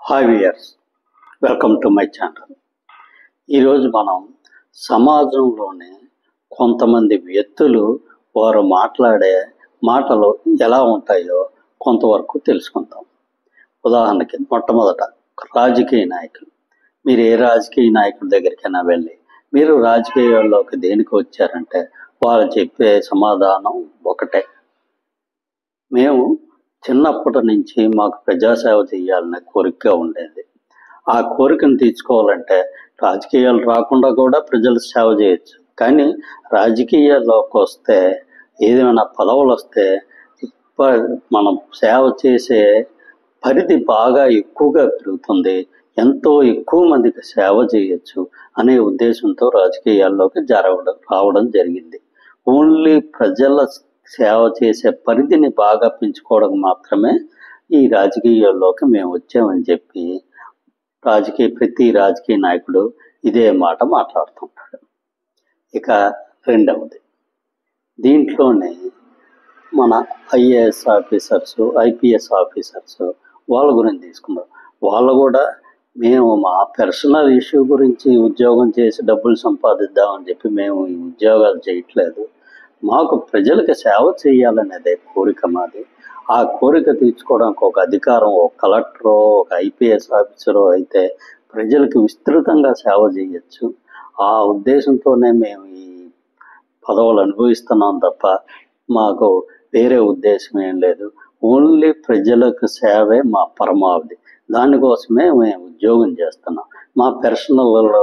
Hi viewers, welcome to my channel. ఈరోజు మనం సమాజంలోని కొంతమంది వ్యక్తులు వారు మాట్లాడే మాటలు ఎలా ఉంటాయో కొంతవరకు తెలుసుకుందాం. ఉదాహరణకి మొట్టమొదట రాజకీయ నాయకులు. మీరు ఏ రాజకీయ నాయకుడి దగ్గరికైనా వెళ్ళి మీరు రాజకీయాల్లోకి దేనికి వచ్చారంటే వాళ్ళు చెప్పే సమాధానం ఒకటే, మేము చిన్నప్పటి నుంచి మాకు ప్రజాసేవ చేయాలనే కోరికగా ఉండేది. ఆ కోరికను తీర్చుకోవాలంటే రాజకీయాలు రాకుండా కూడా ప్రజలు సేవ చేయొచ్చు, కానీ రాజకీయాల్లోకి వస్తే ఏదైనా పదవులు వస్తే మనం సేవ చేసే పరిధి బాగా ఎక్కువగా పెరుగుతుంది, ఎంతో ఎక్కువ మందికి సేవ చేయొచ్చు అనే ఉద్దేశంతో రాజకీయాల్లోకి రావడం జరిగింది. ఓన్లీ ప్రజల సేవ చేసే పరిధిని బాగా పెంచుకోవడం మాత్రమే ఈ రాజకీయాల్లోకి మేము వచ్చామని చెప్పి ప్రతి రాజకీయ నాయకుడు ఇదే మాట మాట్లాడుతుంటాడు. ఇక రెండవది, దీంట్లోనే మన ఐఏఎస్ ఆఫీసర్స్, ఐపీఎస్ ఆఫీసర్స్ వాళ్ళ గురించి తీసుకుందాం. వాళ్ళు కూడా మేము మా పర్సనల్ ఇష్యూ గురించి ఉద్యోగం చేసి డబ్బులు సంపాదిద్దామని చెప్పి మేము ఈ ఉద్యోగాలు చేయట్లేదు. మాకు ప్రజలకు సేవ చేయాలనేదే కోరిక మాది. ఆ కోరిక తీర్చుకోవడానికి ఒక అధికారం, ఒక కలెక్టరో ఒక ఐపీఎస్ ఆఫీసరో అయితే ప్రజలకు విస్తృతంగా సేవ చేయొచ్చు. ఆ ఉద్దేశంతోనే మేము ఈ పదవులు అనుభవిస్తున్నాం తప్ప మాకు వేరే ఉద్దేశం ఏం లేదు. ఓన్లీ ప్రజలకు సేవే మా పరమావధి. దానికోసమే మేము ఉద్యోగం చేస్తున్నాం. మా పర్సనల్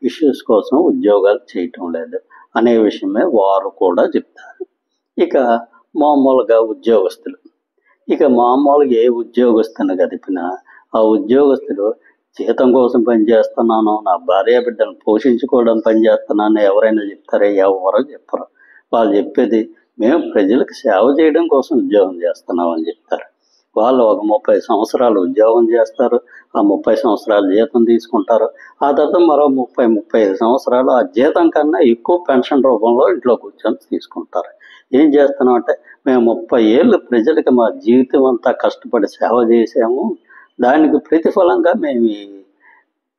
ఇష్యూస్ కోసం ఉద్యోగాలు చేయటం లేదు అనే విషయమే వారు కూడా చెప్తారు. ఇక మామూలుగా ఉద్యోగస్తులు, ఇక మామూలుగా ఏ ఉద్యోగస్తుని గడిపినా ఆ ఉద్యోగస్తులు జీతం కోసం పనిచేస్తున్నాను, నా భార్య బిడ్డను పోషించుకోవడం పనిచేస్తున్నాను ఎవరైనా చెప్తారా? ఎవరో చెప్పరు. వాళ్ళు చెప్పేది మేము ప్రజలకు సేవ చేయడం కోసం ఉద్యోగం చేస్తున్నాం అని చెప్తారు. వాళ్ళు ఒక 30 సంవత్సరాలు ఉద్యోగం చేస్తారు, ఆ 30 సంవత్సరాలు జీతం తీసుకుంటారు. ఆ తర్వాత మరో 35 సంవత్సరాలు ఆ జీతం కన్నా ఎక్కువ పెన్షన్ రూపంలో ఇంట్లో కూర్చొని తీసుకుంటారు. ఏం చేస్తున్నాం అంటే మేము 30 ఏళ్ళు ప్రజలకు మా జీవితం అంతా కష్టపడి సేవ చేసాము, దానికి ప్రతిఫలంగా మేము ఈ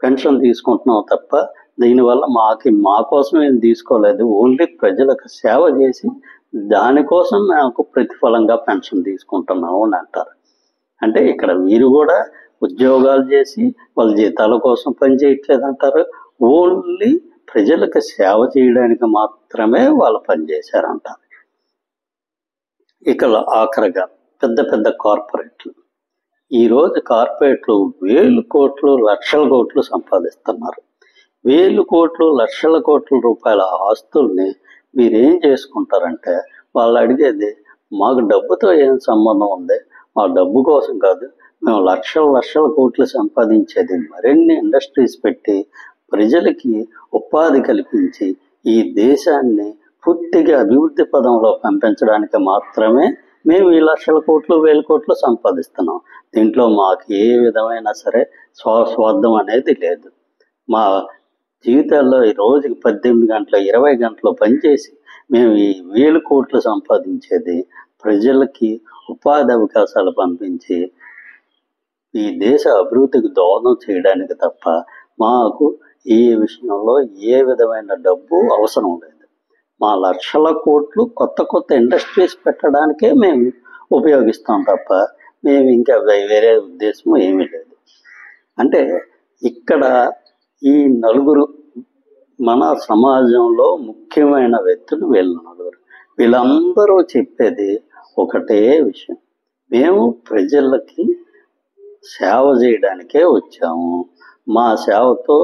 పెన్షన్ తీసుకుంటున్నాం తప్ప దీనివల్ల మా కోసం ఏం తీసుకోలేదు, ఓన్లీ ప్రజలకు సేవ చేసి దానికోసం మాకు ప్రతిఫలంగా పెన్షన్ తీసుకుంటున్నాము అని అంటారు. అంటే ఇక్కడ వీరు కూడా ఉద్యోగాలు చేసి వాళ్ళ జీతాల కోసం పనిచేయట్లేదు అంటారు, ఓన్లీ ప్రజలకు సేవ చేయడానికి మాత్రమే వాళ్ళు పనిచేశారంటారు. ఇక ఆఖరిగా పెద్ద పెద్ద కార్పొరేట్లు. ఈరోజు కార్పొరేట్లు 1000 కోట్లు, లక్షల కోట్లు సంపాదిస్తున్నారు. 1000 కోట్లు, లక్షల కోట్ల రూపాయల ఆస్తుల్ని మీరేం చేసుకుంటారంటే వాళ్ళు అడిగేది మాకు డబ్బుతో ఏం సంబంధం ఉంది, మా డబ్బు కోసం కాదు, మేము లక్షల కోట్లు సంపాదించేది మరిన్ని ఇండస్ట్రీస్ పెట్టి ప్రజలకి ఉపాధి కల్పించి ఈ దేశాన్ని పూర్తిగా అభివృద్ధి పదంలో పంపించడానికి మాత్రమే మేము ఈ లక్షల కోట్లు 1000 కోట్లు సంపాదిస్తున్నాం. దీంట్లో మాకు ఏ విధమైన సరే స్వార్థం అనేది లేదు. మా జీవితాల్లో ఈ రోజుకి 18 గంటలు 20 గంటలు పనిచేసి మేము ఈ 1000 కోట్లు సంపాదించేది ప్రజలకి ఉపాధి అవకాశాలు పంపించి ఈ దేశ అభివృద్ధికి దోహదం చేయడానికి తప్ప మాకు ఈ విషయంలో ఏ విధమైన డబ్బు అవసరం లేదు. మా లక్షల కోట్లు కొత్త ఇండస్ట్రీస్ పెట్టడానికే మేము ఉపయోగిస్తాం తప్ప మేము ఇంకా వేరే ఉద్దేశం ఏమీ లేదు. అంటే ఇక్కడ ఈ నలుగురు మన సమాజంలో ముఖ్యమైన వ్యక్తులు వీళ్ళు నలుగురు. వీళ్ళందరూ చెప్పేది ఒకటే విషయం, మేము ప్రజలకి సేవ చేయడానికే వచ్చాము, మా సేవతో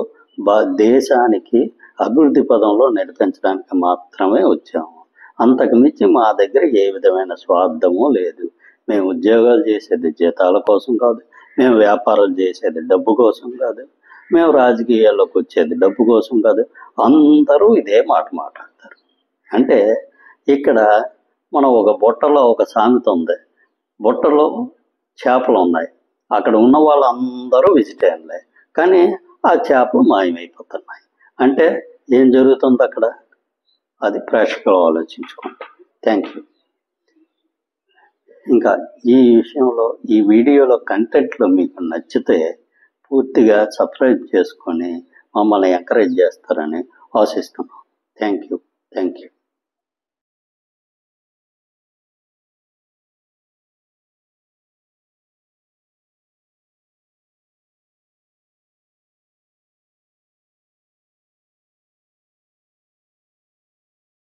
దేశానికి అభివృద్ధి పదంలో నడిపించడానికి మాత్రమే వచ్చాము, అంతకుమించి మా దగ్గర ఏ విధమైన స్వార్థము లేదు. మేము ఉద్యోగాలు చేసేది జీతాల కోసం కాదు, మేము వ్యాపారాలు చేసేది డబ్బు కోసం కాదు, మేము రాజకీయాల్లోకి వచ్చేది డబ్బు కోసం కాదు. అందరూ ఇదే మాట మాట్లాడతారు. అంటే ఇక్కడ మనం ఒక బుట్టలో ఒక సామెత ఉంది, బుట్టలో చేపలు ఉన్నాయి, అక్కడ ఉన్న వాళ్ళందరూ వెజిటేరియన్లే, కానీ ఆ చేపలు మాయమైపోతున్నాయి. అంటే ఏం జరుగుతుంది అక్కడ? అది ప్రేక్షకులు ఆలోచించుకుంటారు. Thank you. ఇంకా ఈ విషయంలో ఈ వీడియోలో కంటెంట్లు మీకు నచ్చితే పూర్తిగా సబ్స్క్రైబ్ చేసుకొని మమ్మల్ని ఎంకరేజ్ చేస్తారని ఆశిస్తున్నాం. Thank you.